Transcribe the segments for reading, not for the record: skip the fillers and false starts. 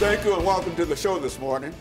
Thank you and welcome to the show this morning.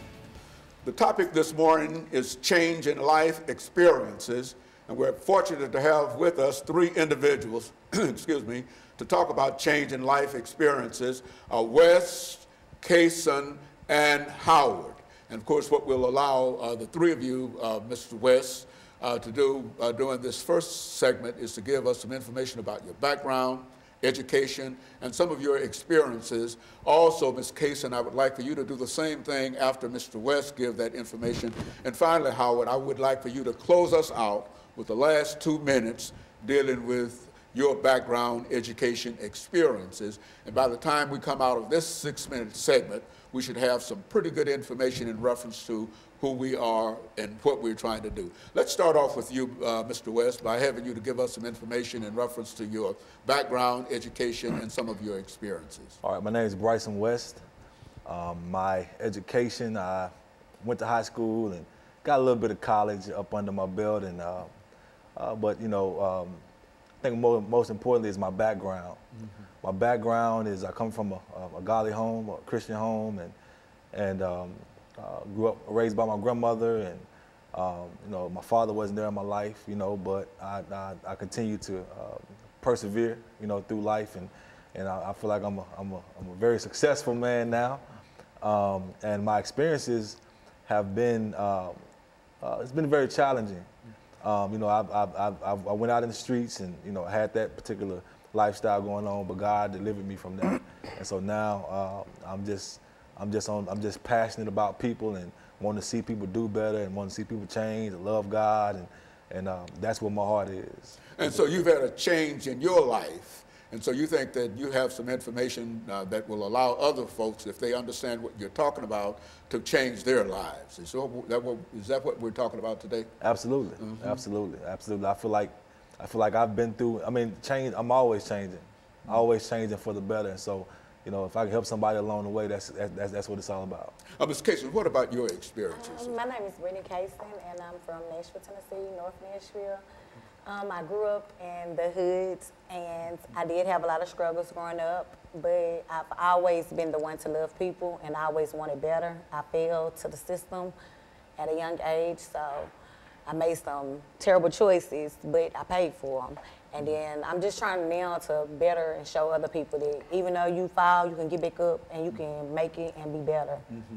The topic this morning is change in life experiences, and we're fortunate to have with us three individuals, excuse me, to talk about change in life experiences, West, Kason, and Howard. And of course, what we'll allow the three of you, Mr. West, to do during this first segment is to give us some information about your background, education, and some of your experiences. Also, Ms. Kason, I would like for you to do the same thing after Mr. West give that information. And finally, Howard, I would like for you to close us out with the last 2 minutes dealing with your background, education, experiences. And by the time we come out of this 6-minute segment, we should have some pretty good information in reference to who we are and what we're trying to do. Let's start off with you, Mr. West, by having you to give us some information in reference to your background, education, and some of your experiences. All right, my name is Bryson West. My education, I went to high school and got a little bit of college up under my belt, and but you know, I think most importantly is my background. Mm-hmm. My background is I come from a godly home, a Christian home, and grew up raised by my grandmother, and you know, my father wasn't there in my life, you know, but I continue to persevere, you know, through life, and I feel like I'm a very successful man now, and my experiences have been it's been very challenging. You know, I went out in the streets and, you know, had that particular lifestyle going on, but God delivered me from that, and so now I'm just passionate about people and want to see people do better and want to see people change and love God, and that's what my heart is. And so you've had a change in your life, and so you think that you have some information that will allow other folks, if they understand what you're talking about, to change their lives. Is that what we're talking about today? Absolutely, mm-hmm. Absolutely. I feel like I've been through. I mean, change. I'm always changing, always changing for the better, and so. You know, if I can help somebody along the way, that's what it's all about. Ms. Kason, what about your experiences? My name is Brittany Kason, and I'm from Nashville, Tennessee, North Nashville. I grew up in the hoods, and I did have a lot of struggles growing up, but I've always been the one to love people, and I always wanted better. I fell to the system at a young age, so I made some terrible choices, but I paid for them. And then I'm just trying now to better and show other people that even though you fall, you can get back up and you can make it and be better. Mm-hmm.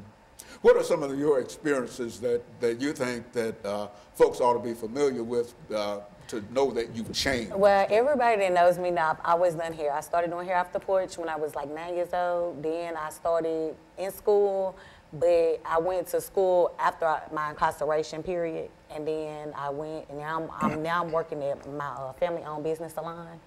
What are some of your experiences that you think that folks ought to be familiar with to know that you've changed? Well, everybody that knows me now, I've always done hair. I started doing hair off the porch when I was like 9 years old. Then I started in school, but I went to school after my incarceration period. And then I went, and now I'm working at my family-owned business salon,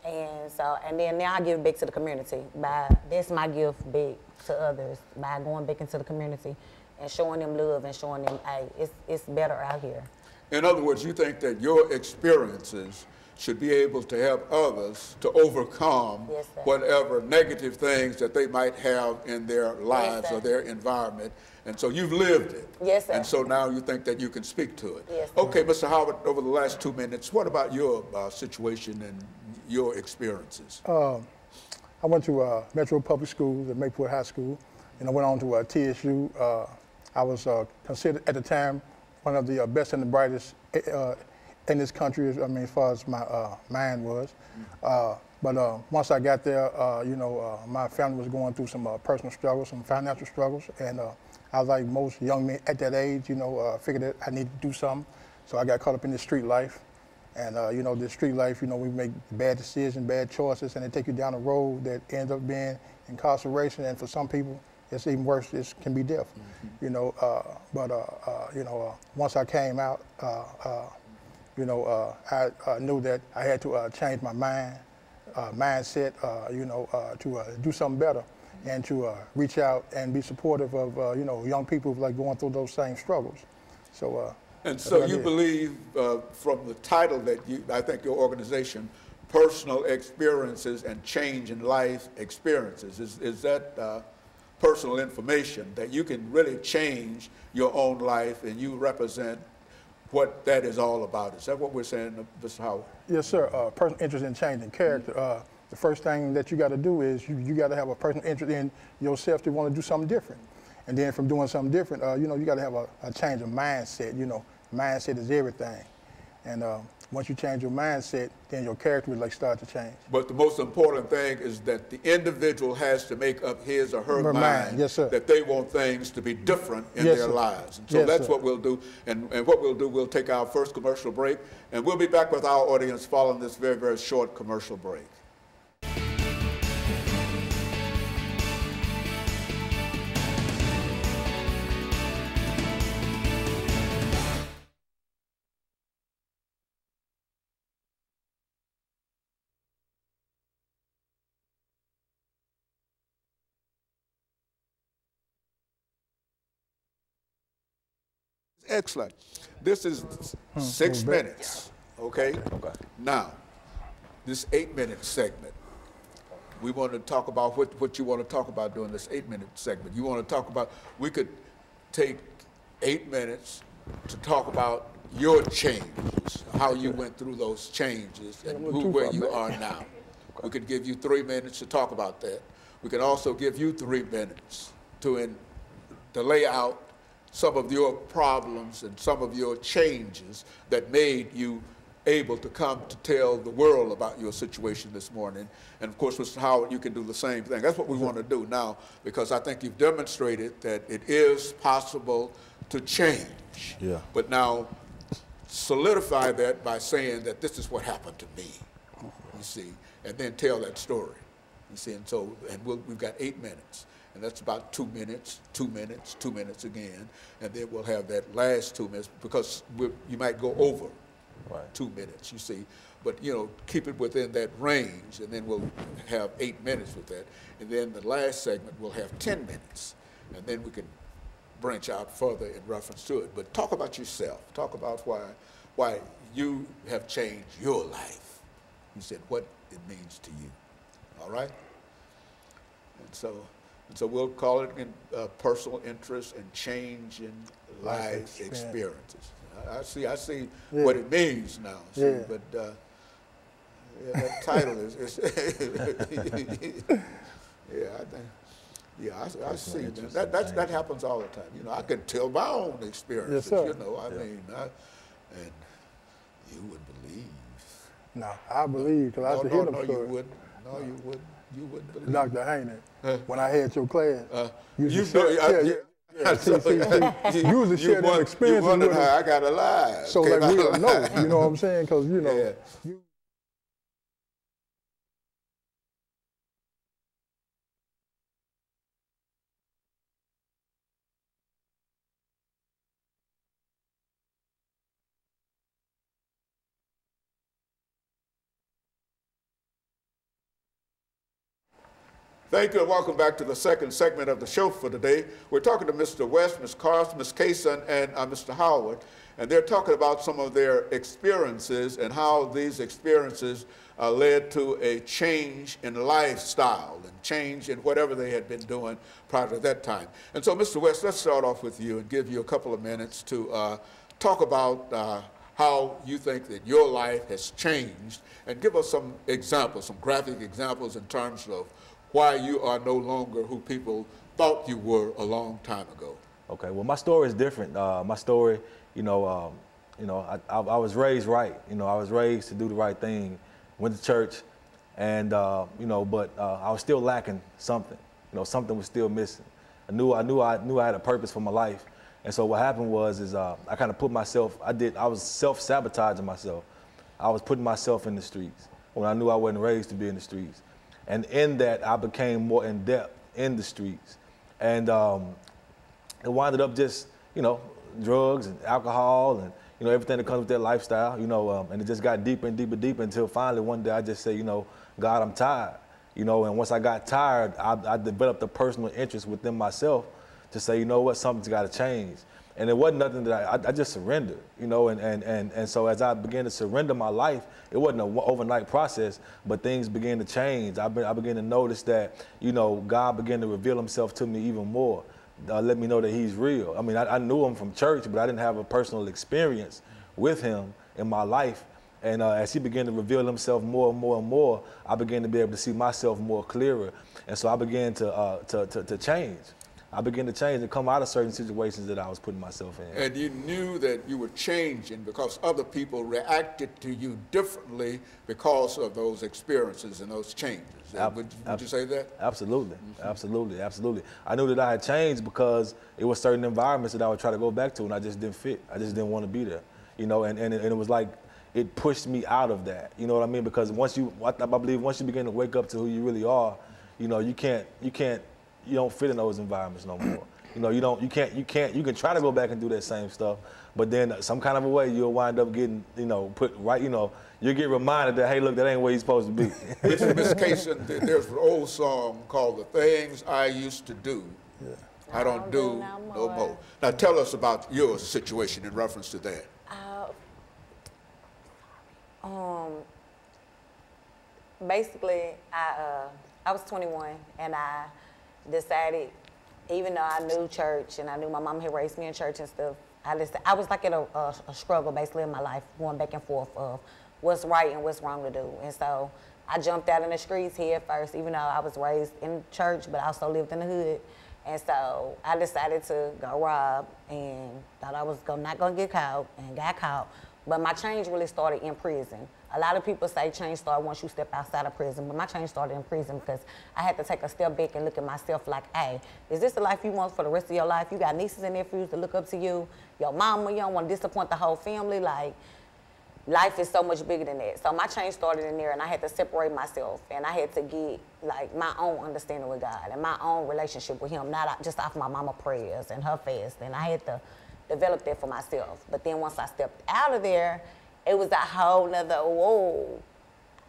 and then now I give back to the community. That's my gift back to others by going back into the community and showing them love and showing them, hey, it's better out here. In other words, you think that your experiences should be able to help others to overcome whatever negative things that they might have in their lives or their environment. And so you've lived it. Yes, sir. And so now you think that you can speak to it. Yes, okay, Mr. Howard, over the last 2 minutes, what about your situation and your experiences? I went to Metro Public Schools at Maplewood High School, and I went on to TSU. I was considered at the time one of the best and the brightest in this country, I mean, as far as my mind was. But once I got there, you know, my family was going through some personal struggles, some financial struggles, and I was like most young men at that age, you know, figured that I needed to do something. So I got caught up in the street life. And, you know, the street life, you know, we make bad decisions, bad choices, and they take you down a road that ends up being incarceration. And for some people, it's even worse, it can be death, you know. You know, once I came out, you know, I knew that I had to change my mindset, you know, to do something better and to reach out and be supportive of, you know, young people like going through those same struggles. So. And so you believe from the title that I think your organization, Personal Experiences and Change in Life Experiences, is that personal information that you can really change your own life and you represent what that is all about. Is that what we're saying, Mr. Howard? Yes, sir. Personal interest in changing character. the first thing that you got to do is you got to have a personal interest in yourself to want to do something different. And then from doing something different, you know, you got to have a change of mindset. You know, mindset is everything. And once you change your mindset, then your character will like start to change. But the most important thing is that the individual has to make up his or her mind yes, sir. that they want things to be different in Yes, their sir. lives. And so Yes, that's sir. what we'll do. And what we'll do, we'll take our first commercial break, and we'll be back with our audience following this very, very short commercial break. Excellent. This is 6 minutes, okay? Okay. Now, this 8-minute segment, we want to talk about what you want to talk about during this 8-minute segment. You want to talk about, we could take 8 minutes to talk about your changes, how you went through those changes, and where you are now. We could give you 3 minutes to talk about that. We can also give you 3 minutes to lay out some of your problems and some of your changes that made you able to come to tell the world about your situation this morning. And of course, Mr. Howard, you can do the same thing. That's what we want to do now, because I think you've demonstrated that it is possible to change. Yeah. But now, solidify that by saying that this is what happened to me, you see, and then tell that story, you see. And so, we've got 8 minutes. And that's about 2 minutes, 2 minutes, 2 minutes again. And then we'll have that last 2 minutes, because you might go over 2 minutes, you see. But, you know, keep it within that range, and then we'll have 8 minutes with that. And then the last segment, we'll have 10 minutes. And then we can branch out further in reference to it. But talk about yourself. Talk about why you have changed your life. You said what it means to you. All right? And so we'll call it personal interest and change in life experiences. I see what it means now. See, but that title is I see that. That happens all the time. You know, I can tell my own experiences. Yes, sir. You know, I mean, and you would believe. No, I believe, because I used to hear them stories. You wouldn't. No, you wouldn't. You wouldn't believe. Dr. Hayner, when I had your class, you used to share them experiences. You wondered how I got alive. So like we don't know, you know what I'm saying? Because, you know, Thank you, and welcome back to the second segment of the show for today. We're talking to Mr. West, Ms. Carson, Ms. Kaysen, and Mr. Howard, and they're talking about some of their experiences and how these experiences led to a change in lifestyle and change in whatever they had been doing prior to that time. And so, Mr. West, let's start off with you and give you a couple of minutes to talk about how you think that your life has changed, and give us some examples, some graphic examples in terms of why you are no longer who people thought you were a long time ago. Okay, well, my story is different. My story, I was raised right. You know, I was raised to do the right thing, went to church, and but I was still lacking something. You know, something was still missing. I knew I had a purpose for my life, and so what happened was I kind of put myself. I was self-sabotaging myself. I was putting myself in the streets when I knew I wasn't raised to be in the streets. And in that, I became more in depth in the streets. And it winded up just, drugs and alcohol and, everything that comes with that lifestyle, and it just got deeper and deeper, deeper until finally one day I just said, God, I'm tired. And once I got tired, I developed a personal interest within myself to say, you know what, something's got to change. And it wasn't nothing that I just surrendered, and so as I began to surrender my life, it wasn't an overnight process, but things began to change. I began to notice that, God began to reveal himself to me even more, let me know that he's real. I mean, I knew him from church, but I didn't have a personal experience with him in my life. And as he began to reveal himself more and more and more, I began to be able to see myself more clearer. And so I began to change. I began to change and come out of certain situations that I was putting myself in. And you knew that you were changing because other people reacted to you differently because of those experiences and those changes. Would you say that? Absolutely, absolutely, absolutely. I knew that I had changed because it was certain environments that I would try to go back to and I just didn't fit. I just didn't want to be there, you know, and it was like, it pushed me out of that, you know what I mean? Because I believe once you begin to wake up to who you really are, you know, you don't fit in those environments no more. You know, you can try to go back and do that same stuff, but then some kind of a way you'll wind up getting, you know, put right, you know, you'll get reminded that, hey, look, that ain't where you're supposed to be. Mr. Kaysen, there's an old song called The Things I Used to Do, I Don't Do No More. Now tell us about your situation in reference to that. Basically, I was 21 and I decided, even though I knew church and I knew my mom had raised me in church and stuff, I was like in a struggle basically in my life, going back and forth of what's right and what's wrong to do. And so I jumped out in the streets head first, even though I was raised in church, but I also lived in the hood. And so I decided to go rob and thought I was not gonna get caught and got caught. But my change really started in prison. A lot of people say change started once you step outside of prison, but my change started in prison because I had to take a step back and look at myself like, hey, is this the life you want for the rest of your life? You got nieces and nephews to look up to you, your mama, you don't want to disappoint the whole family. Like, life is so much bigger than that. So my change started in there and I had to separate myself and I had to get like my own understanding with God and my own relationship with him, not just off my mama prayers and her fast. And I had to develop that for myself. But then once I stepped out of there, it was a whole nother, whoa.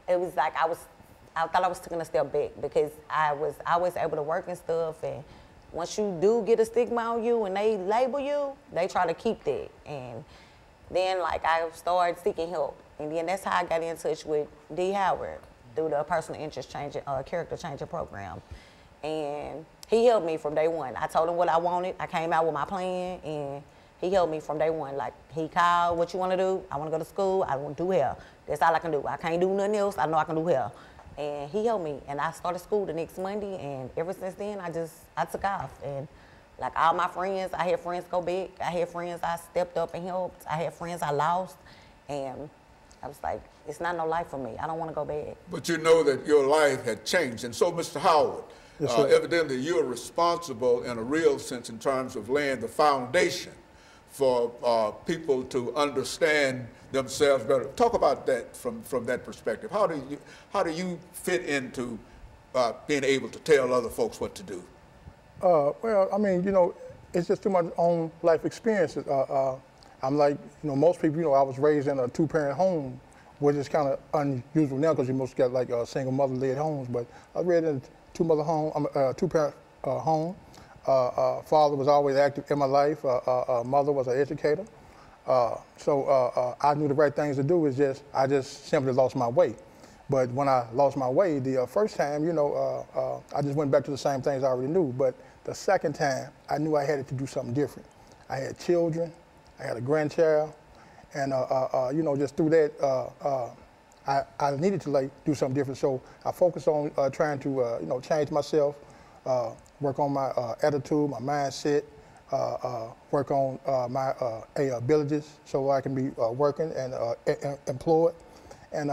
It was like I thought I was taking a step back because I was always able to work and stuff. And once you do get a stigma on you and they label you, they try to keep that. And then like I started seeking help. And then that's how I got in touch with BHoward through the personal interest changing, character changing program. And he helped me from day one. I told him what I wanted. I came out with my plan and he helped me from day one. Like, he called, what you want to do? I want to go to school. I want to do hair. That's all I can do. I can't do nothing else. I know I can do hair. And he helped me. And I started school the next Monday. And ever since then, I took off. And like all my friends, I had friends go back. I had friends I stepped up and helped. I had friends I lost. And I was like, it's not no life for me. I don't want to go back. But you know that your life had changed. And so, Mr. Howard, yes, evidently you're responsible in a real sense in terms of laying the foundation for people to understand themselves better. Talk about that from that perspective. How do you fit into being able to tell other folks what to do? Well, I mean, you know, it's just through my own life experiences. I'm like, you know, most people, you know, I was raised in a two-parent home, which is kind of unusual now because you most got like single mother-led homes. But I was raised in a two-parent home. Father was always active in my life. Mother was an educator. So I knew the right things to do. I just simply lost my way. But when I lost my way, the first time, you know, I just went back to the same things I already knew. But the second time, I knew I had to do something different. I had children. I had a grandchild. And, you know, just through that, I needed to like do something different. So I focused on trying to, you know, change myself, work on my attitude, my mindset, work on my abilities so I can be working and employed. And,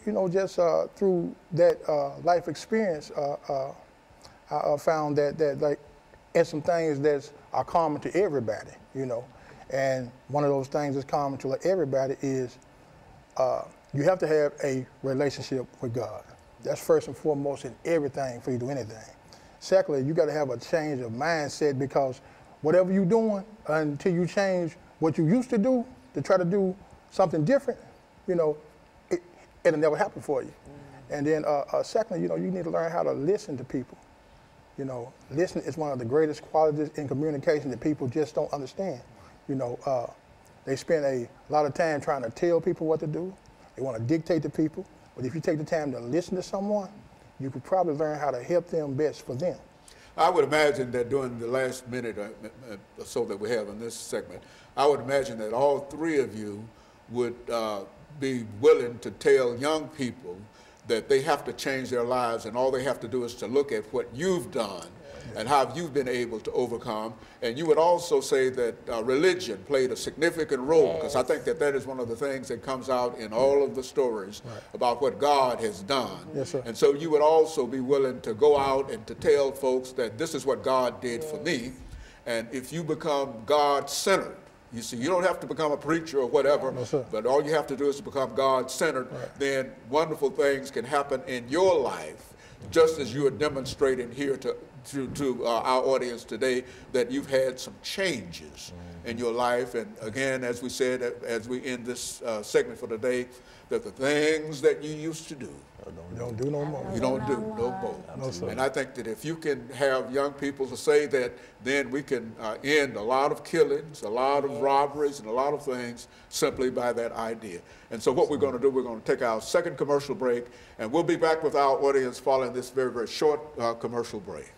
you know, just through that life experience, I found that like, and some things that are common to everybody, you know. And one of those things that's common to like, everybody is you have to have a relationship with God. That's first and foremost in everything for you to do anything. Secondly, you got to have a change of mindset because whatever you're doing, until you change what you used to do to try to do something different, you know, it'll never happen for you. And then secondly, you know, you need to learn how to listen to people. You know, listening is one of the greatest qualities in communication that people just don't understand. You know, they spend a lot of time trying to tell people what to do. They want to dictate to people. But if you take the time to listen to someone, you could probably learn how to help them best for them. I would imagine that during the last minute or so that we have in this segment, I would imagine that all three of you would be willing to tell young people that they have to change their lives, and all they have to do is to look at what you've done and how you've been able to overcome. And you would also say that religion played a significant role, because I think that that is one of the things that comes out in all of the stories about what God has done. Yes, sir. And so you would also be willing to go out and to tell folks that this is what God did for me. And if you become God-centered, you see, you don't have to become a preacher or whatever, but all you have to do is to become God-centered, then wonderful things can happen in your life, just as you are demonstrating here to our audience today, that you've had some changes in your life. And again, as we said, as we end this segment for today, that the things that you used to do, you don't do no more. You don't do no more. No, sir. And I think that if you can have young people to say that, then we can end a lot of killings, a lot of robberies, and a lot of things simply by that idea. And so what we're going to do, we're going to take our second commercial break, and we'll be back with our audience following this very, very short commercial break.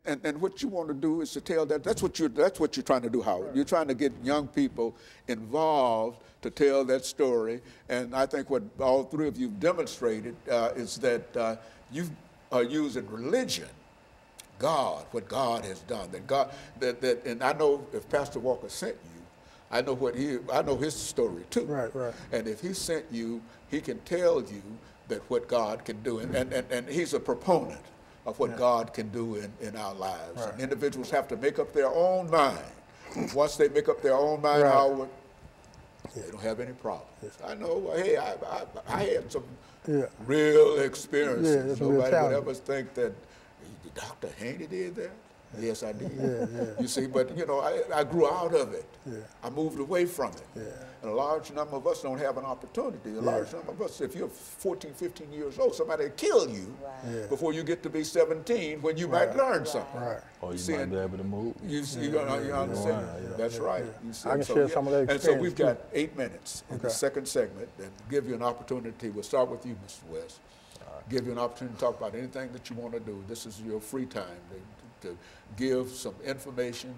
And what you want to do is to tell that's what you're trying to do, Howard. You're trying to get young people involved to tell that story. And I think what all three of you demonstrated is that you are using religion, God, what God has done. That God, and I know if Pastor Walker sent you, I know his story too. Right. And if he sent you, he can tell you that what God can do, and he's a proponent of what God can do in our lives. And individuals have to make up their own mind. Once they make up their own mind, Howard, they don't have any problems. I know, hey, I had some real experiences. Nobody would ever think that Dr. Haney did that. Yes, I did. You see, but you know, I grew out of it. I moved away from it. And a large number of us don't have an opportunity. A large number of us, if you're 14, 15 years old, somebody will kill you before you get to be 17 when you might learn something. Or you might be able to move. You understand? That's right. You see, I can share some of that experience. And so we've got 8 minutes in the second segment, and give you an opportunity. We'll start with you, Mr. West. Give you an opportunity to talk about anything that you want to do. This is your free time to give some information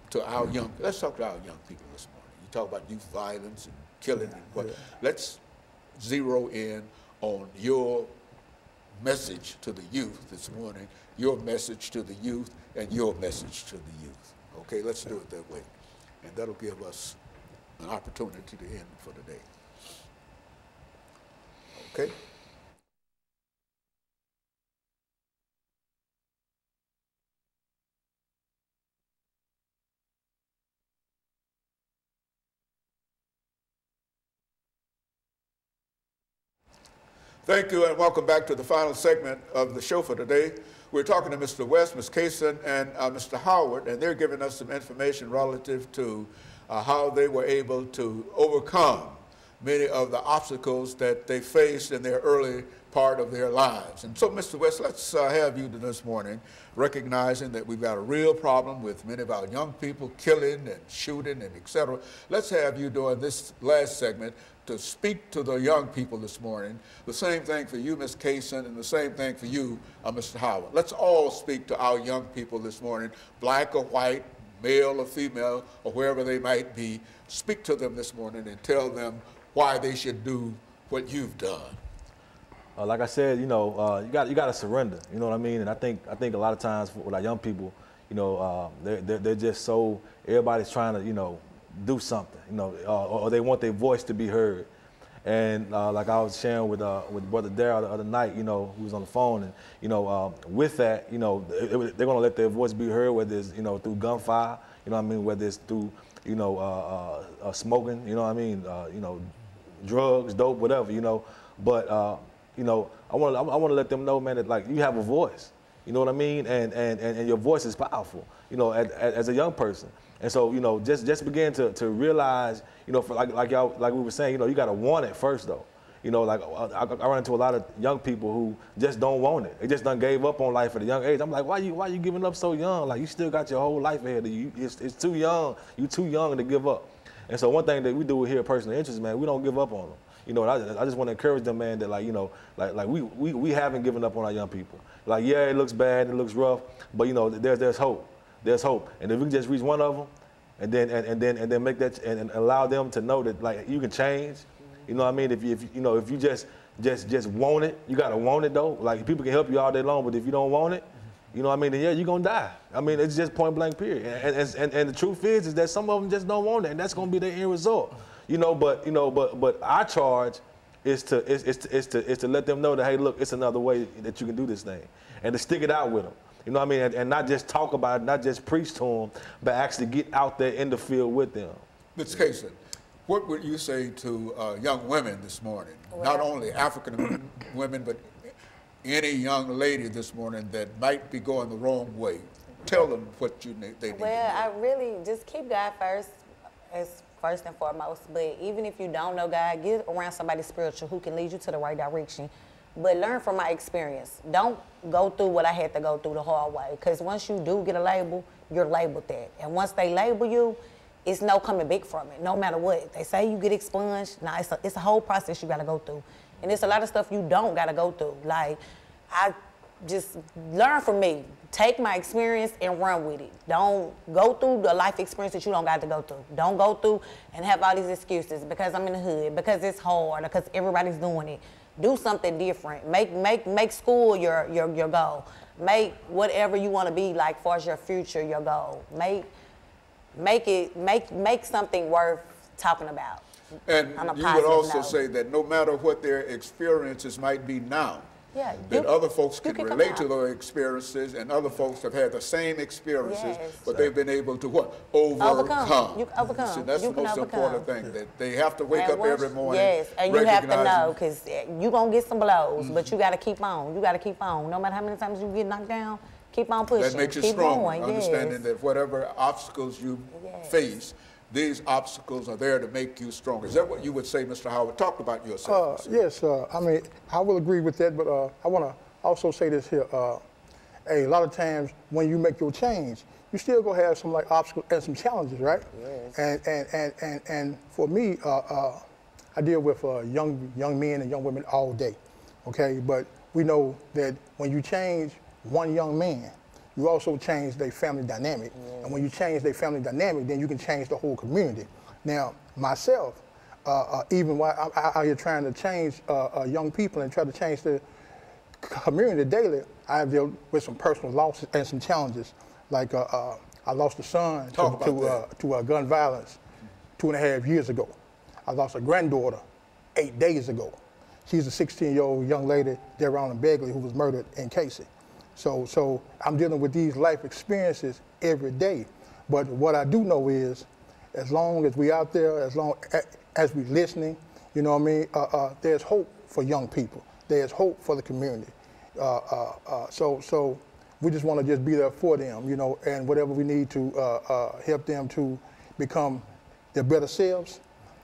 to our young. Let's talk to our young people this morning. You talk about youth violence and killing, but let's zero in on your message to the youth this morning. Your message to the youth and your message to the youth. Okay, let's do it that way, and that'll give us an opportunity to end for today. Okay. Thank you, and welcome back to the final segment of the show for today. We're talking to Mr. West, Ms. Kaysen, and Mr. Howard, and they're giving us some information relative to how they were able to overcome many of the obstacles that they faced in their early part of their lives. And so, Mr. West, let's have you this morning, recognizing that we've got a real problem with many of our young people killing and shooting and et cetera. Let's have you during this last segment to speak to the young people this morning. The same thing for you, Ms. Kaysen, and the same thing for you, Mr. Howard. Let's all speak to our young people this morning, black or white, male or female, or wherever they might be. Speak to them this morning and tell them why they should do what you've done. Like I said, you know, you got to surrender. You know what I mean? And I think a lot of times with our young people, you know, they're just so, everybody's trying to, you know, do something, you know, or they want their voice to be heard. And like I was sharing with Brother Darryl the other night, you know, who was on the phone, and you know, with that, you know, they're gonna let their voice be heard, whether it's, you know, through gunfire, you know what I mean, whether it's through, you know, smoking, you know what I mean, you know, drugs, dope, whatever, you know. But you know, I want to let them know, man, that like you have a voice, you know what I mean, and your voice is powerful, you know, as a young person. And so, you know, just begin to realize, you know, for like we were saying, you know, you got to want it first, though. You know, like I run into a lot of young people who just don't want it. They just done gave up on life at a young age. I'm like, why you giving up so young? Like, you still got your whole life ahead of you. It's too young. You too young to give up. And so one thing that we do here at Personal Interest, man, we don't give up on them. You know, and I just want to encourage them, man, that like, you know, like we haven't given up on our young people. Like, yeah, it looks bad, it looks rough, but you know, there's hope. There's hope. And if we can just reach one of them, and then make that and allow them to know that like you can change. You know what I mean? If you just want it, you gotta want it though. Like, people can help you all day long, but if you don't want it, you know what I mean? Then yeah, you're gonna die. I mean, it's just point blank period. And the truth is that some of them just don't want it, and that's gonna be their end result. But our charge is to let them know that, hey, look, it's another way that you can do this thing, and to stick it out with them. You know what I mean? And not just talk about it, not just preach to them, but actually get out there in the field with them. Ms. Kaysen, what would you say to young women this morning? Not only African women, but any young lady this morning that might be going the wrong way. Tell them what they need to do. Well, I really just keep God first, as first and foremost. But even if you don't know God, get around somebody spiritual who can lead you to the right direction. But learn from my experience. Don't go through what I had to go through the hard way. Because once you do get a label, you're labeled that. And once they label you, it's no coming back from it, no matter what. They say you get expunged. Nah, it's a whole process you got to go through. And there's a lot of stuff you don't got to go through. Like, I just learn from me. Take my experience and run with it. Don't go through the life experience that you don't got to go through. Don't go through and have all these excuses because I'm in the hood, because it's hard, because everybody's doing it. Do something different. Make school your goal. Make whatever you want to be like far as your future your goal. Make something worth talking about. And you would also say that no matter what their experiences might be now, that other folks can relate to those experiences, and other folks have had the same experiences, but they've been able to what? Overcome. You overcome. So that's the most important thing, that they have to wake up every morning. Yes, and you have to know, because you're going to get some blows, but you got to keep on. You got to keep on. No matter how many times you get knocked down, keep on pushing. That makes you strong, understanding that whatever obstacles you face, these obstacles are there to make you stronger. Is that what you would say, Mr. Howard? Talk about yourself. Yes, I mean, I will agree with that, but I want to also say this here. A lot of times when you make your change, you still gonna have some like obstacles and some challenges, right? Yes. And for me, I deal with young men and young women all day, okay? But we know that when you change one young man, you also change their family dynamic. Yeah. And when you change their family dynamic, then you can change the whole community. Now, myself, even while I'm out here trying to change young people and try to change the community daily, I have dealt with some personal losses and some challenges. Like I lost a son to gun violence 2.5 years ago. I lost a granddaughter 8 days ago. She's a 16-year-old young lady there around in Begley who was murdered in Casey. So I'm dealing with these life experiences every day. But what I do know is, as long as we out there, as long as we listening, you know what I mean, there's hope for young people. There's hope for the community. So we just want to just be there for them, you know, and whatever we need to help them to become their better selves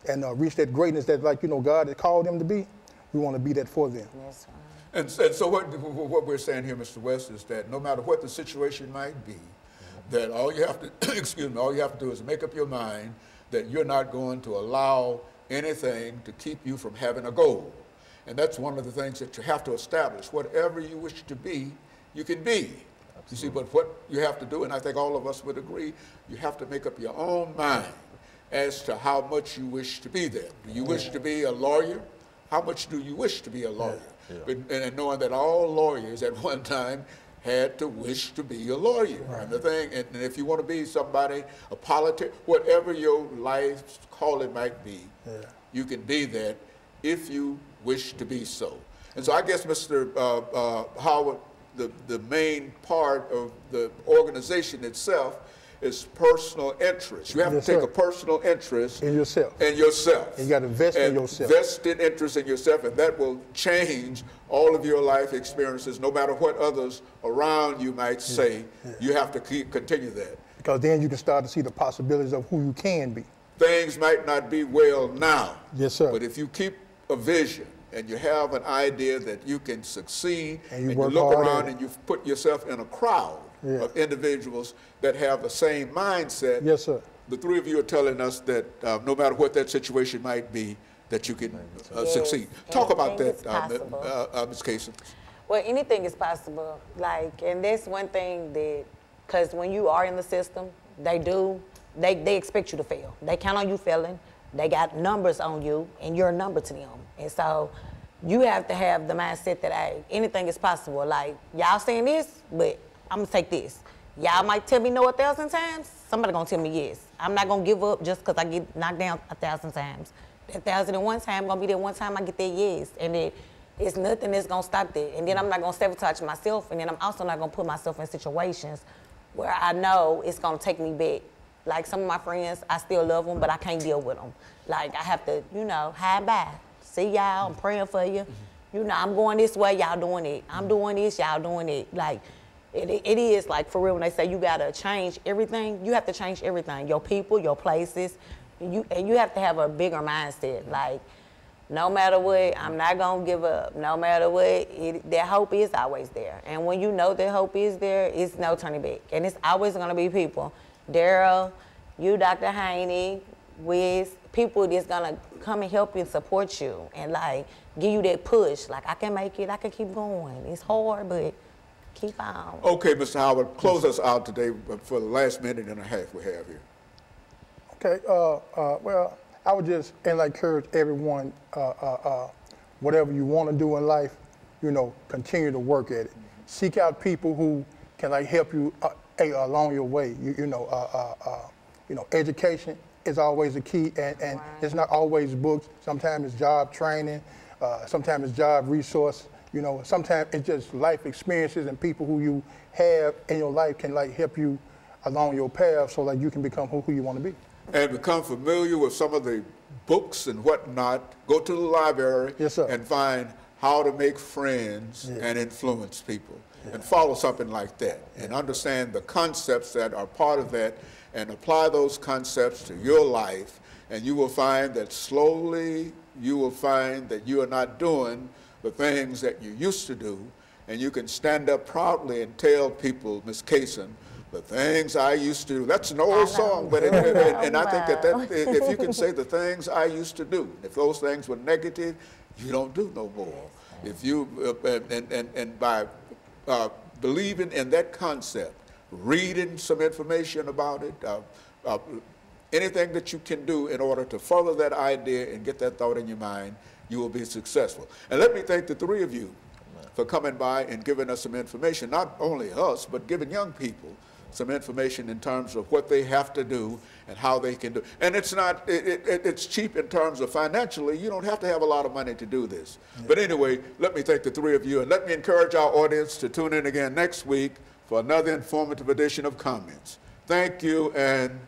and reach that greatness that, like, you know, God has called them to be. We want to be that for them. Yes, and so what we're saying here, Mr. West, is that no matter what the situation might be, that all you have to, excuse me, all you have to do is make up your mind that you're not going to allow anything to keep you from having a goal. And that's one of the things that you have to establish. Whatever you wish to be, you can be. Absolutely. You see, but what you have to do, and I think all of us would agree, you have to make up your own mind as to how much you wish to be there. Do you wish to be a lawyer? How much do you wish to be a lawyer? And knowing that all lawyers at one time had to wish to be a lawyer. And the thing, and if you want to be somebody, a politician, whatever your life's calling might be, you can be that if you wish to be so. And so I guess, Mr. Howard, the main part of the organization itself is personal interest. You have to take a personal interest in yourself. And you got to invest in yourself. Vested interest in yourself, and that will change all of your life experiences, no matter what others around you might say. You have to continue that. Because then you can start to see the possibilities of who you can be. Things might not be well now. Yes, sir. But if you keep a vision and you have an idea that you can succeed, and you look around and you've put yourself in a crowd of individuals that have the same mindset. Yes, sir. The three of you are telling us that no matter what that situation might be, that you can succeed. Talk about that, Ms. Kaysen. Well, anything is possible. Like, and that's one thing that, because when you are in the system, they expect you to fail. They count on you failing. They got numbers on you, and you're a number to them. And so you have to have the mindset that, hey, anything is possible. Like, y'all saying this, but I'm going to take this. Y'all might tell me no 1,000 times. Somebody going to tell me yes. I'm not going to give up just because I get knocked down 1,000 times. That 1,001 time going to be that one time I get that yes. And it's nothing that's going to stop that. And then I'm not going to sabotage myself, and then I'm also not going to put myself in situations where I know it's going to take me back. Like some of my friends, I still love them, but I can't deal with them. Like I have to, hide by. See y'all, I'm praying for you. I'm going this way, y'all doing it. I'm doing this, y'all doing it. Like, it is like for real when they say you got to change everything, you have to change everything. Your people, your places, and you have to have a bigger mindset. Like, no matter what, I'm not going to give up. No matter what, that hope is always there. And when you know that hope is there, it's no turning back. And it's always going to be people. Daryl, you, Dr. Haney, Wiz, people that's going to come and help you and support you and, like, give you that push. Like, I can make it. I can keep going. It's hard, but keep on. Okay, Mr. Howard, close us out today for the last minute and a half we have here. Okay. Well, I would just encourage everyone, whatever you want to do in life, continue to work at it. Seek out people who can help you along your way. Education is always the key, and it's not always books. Sometimes it's job training. Sometimes it's job resource. Sometimes it's just life experiences and people who you have in your life can help you along your path so you can become who you want to be. And become familiar with some of the books and whatnot. Go to the library and find how to make friends and influence people. And follow something like that. And understand the concepts that are part of that and apply those concepts to your life. And you will find that slowly you will find that you are not doing the things that you used to do. And you can stand up proudly and tell people, Ms. Kaysen, the things I used to do. That's an old song, but and I think that if you can say the things I used to do, if those things were negative, you don't do no more. If you and by believing in that concept, reading some information about it, anything that you can do in order to further that idea and get that thought in your mind, you will be successful. And let me thank the three of you for coming by and giving us some information, not only us, but giving young people some information in terms of what they have to do and how they can do. And it's not, it's cheap in terms of financially. You don't have to have a lot of money to do this. But anyway, let me thank the three of you, and let me encourage our audience to tune in again next week for another informative edition of Comments. Thank you, and